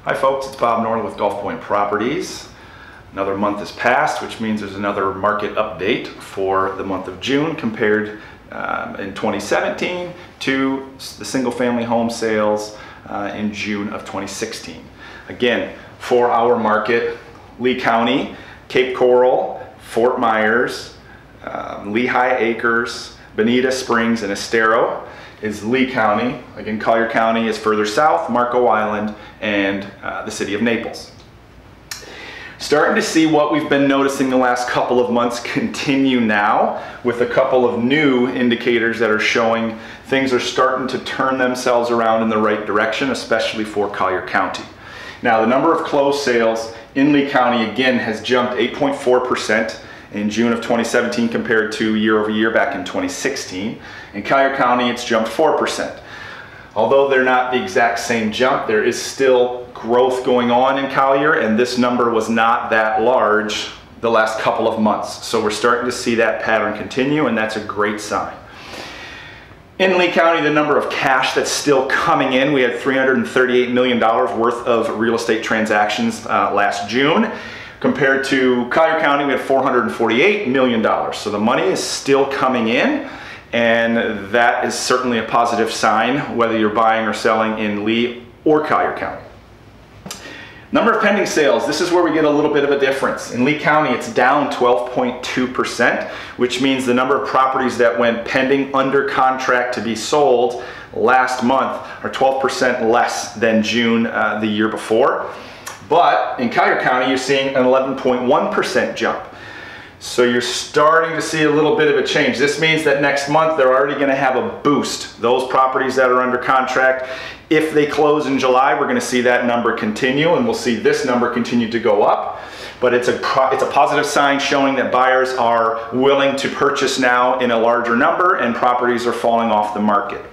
Hi folks, it's Bob Norland with Gulf Point Properties. Another month has passed, which means there's another market update for the month of June compared in 2017 to the single family home sales in June of 2016. Again, for our market, Lee County, Cape Coral, Fort Myers, Lehigh Acres, Bonita Springs, and Estero is Lee County. Again, Collier County is further south, Marco Island, and the city of Naples. Starting to see what we've been noticing the last couple of months continue now with a couple of new indicators that are showing things are starting to turn themselves around in the right direction, especially for Collier County. Now, the number of closed sales in Lee County again has jumped 8.4% in June of 2017 compared to year over year back in 2016. In Collier County, it's jumped 4%. Although they're not the exact same jump, there is still growth going on in Collier, and this number was not that large the last couple of months. So we're starting to see that pattern continue, and that's a great sign. In Lee County, the number of cash that's still coming in, we had $338 million worth of real estate transactions last June. Compared to Collier County, we had $448 million. So the money is still coming in, and that is certainly a positive sign, whether you're buying or selling in Lee or Collier County. Number of pending sales, this is where we get a little bit of a difference. In Lee County, it's down 12.2%, which means the number of properties that went pending under contract to be sold last month are 12% less than June the year before. But in Collier County, you're seeing an 11.1% jump. So you're starting to see a little bit of a change. This means that next month they're already going to have a boost. Those properties that are under contract, if they close in July, we're going to see that number continue, and we'll see this number continue to go up. But it's a positive sign showing that buyers are willing to purchase now in a larger number, and properties are falling off the market.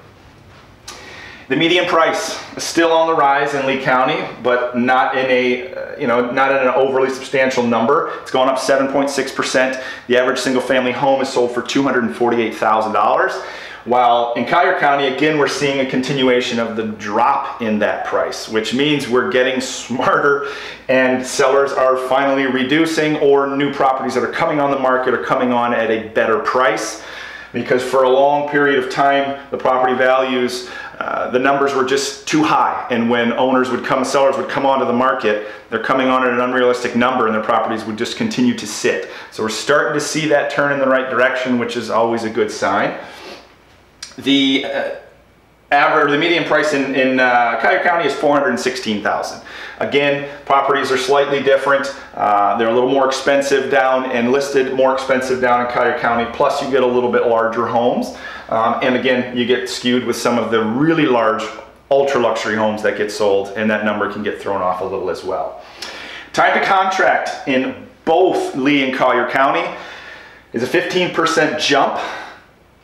The median price is still on the rise in Lee County, but not in an overly substantial number. It's gone up 7.6%. The average single-family home is sold for $248,000. While in Collier County, again, we're seeing a continuation of the drop in that price, which means we're getting smarter and sellers are finally reducing, or new properties that are coming on the market are coming on at a better price. Because for a long period of time, the property values, the numbers were just too high. And when sellers would come onto the market, they're coming on at an unrealistic number, and their properties would just continue to sit. So we're starting to see that turn in the right direction, which is always a good sign. The median price in Collier County is $416,000. Again, properties are slightly different. They're a little more expensive down and listed more expensive down in Collier County. Plus, you get a little bit larger homes. And again, you get skewed with some of the really large ultra luxury homes that get sold, and that number can get thrown off a little as well. Time to contract in both Lee and Collier County is a 15% jump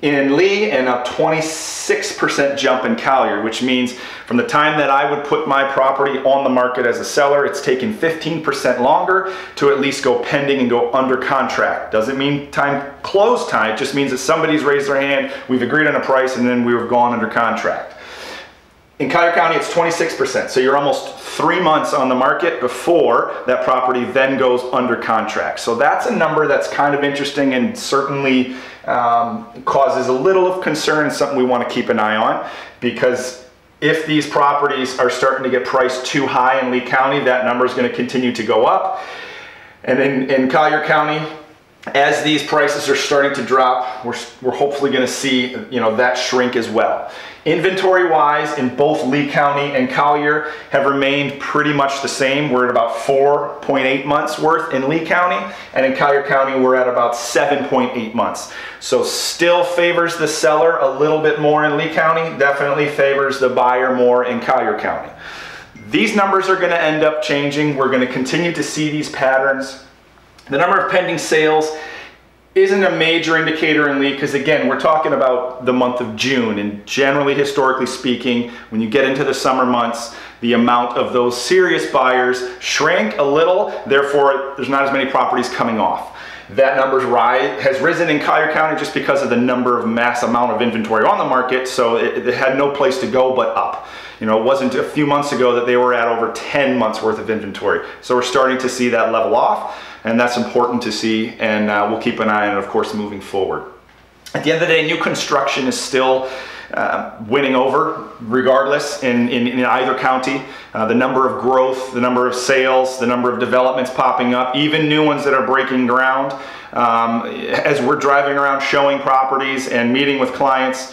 in Lee and a 26% jump in Collier, which means from the time that I would put my property on the market as a seller, it's taken 15% longer to at least go pending and go under contract. Doesn't mean close time, it just means that somebody's raised their hand, we've agreed on a price, and then we've gone under contract. In Collier County, it's 26%, so you're almost 3 months on the market before that property then goes under contract. So that's a number that's kind of interesting and certainly causes a little of concern and something we want to keep an eye on, because if these properties are starting to get priced too high in Lee County, that number is going to continue to go up. And in Collier County, as these prices are starting to drop, we're hopefully going to see that shrink as well. Inventory wise, in both Lee County and Collier have remained pretty much the same. We're at about 4.8 months worth in Lee County, and in Collier County we're at about 7.8 months. So still favors the seller a little bit more in Lee County, definitely favors the buyer more in Collier County. These numbers are going to end up changing. We're going to continue to see these patterns. The number of pending sales isn't a major indicator in Lee, because again, we're talking about the month of June, and generally, historically speaking, when you get into the summer months, the amount of those serious buyers shrink a little, therefore there's not as many properties coming off. That number's has risen in Collier County just because of the number of mass amount of inventory on the market, so it had no place to go but up. You know, it wasn't a few months ago that they were at over 10 months worth of inventory. So we're starting to see that level off, and that's important to see, and we'll keep an eye on it, of course, moving forward. At the end of the day, new construction is still winning over regardless in either county. The number of growth, the number of sales, the number of developments popping up, even new ones that are breaking ground. As we're driving around showing properties and meeting with clients,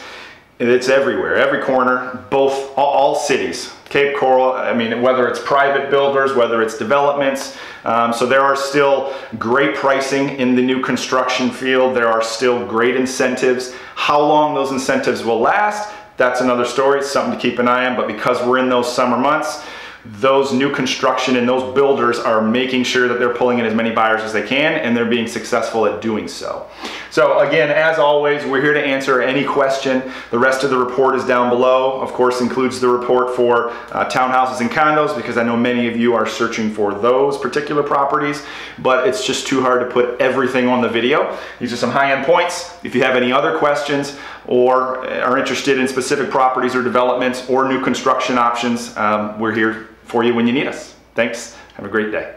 it's everywhere, every corner, all cities. Cape Coral, I mean, whether it's private builders, whether it's developments. So there are still great pricing in the new construction field. There are still great incentives. How long those incentives will last, that's another story. It's something to keep an eye on, but because we're in those summer months, those new construction and those builders are making sure that they're pulling in as many buyers as they can, and they're being successful at doing so. So again, as always, we're here to answer any question. The rest of the report is down below. Of course, includes the report for townhouses and condos, because I know many of you are searching for those particular properties, but it's just too hard to put everything on the video. These are some high-end points. If you have any other questions or are interested in specific properties or developments or new construction options, we're here for you when you need us. Thanks. Have a great day.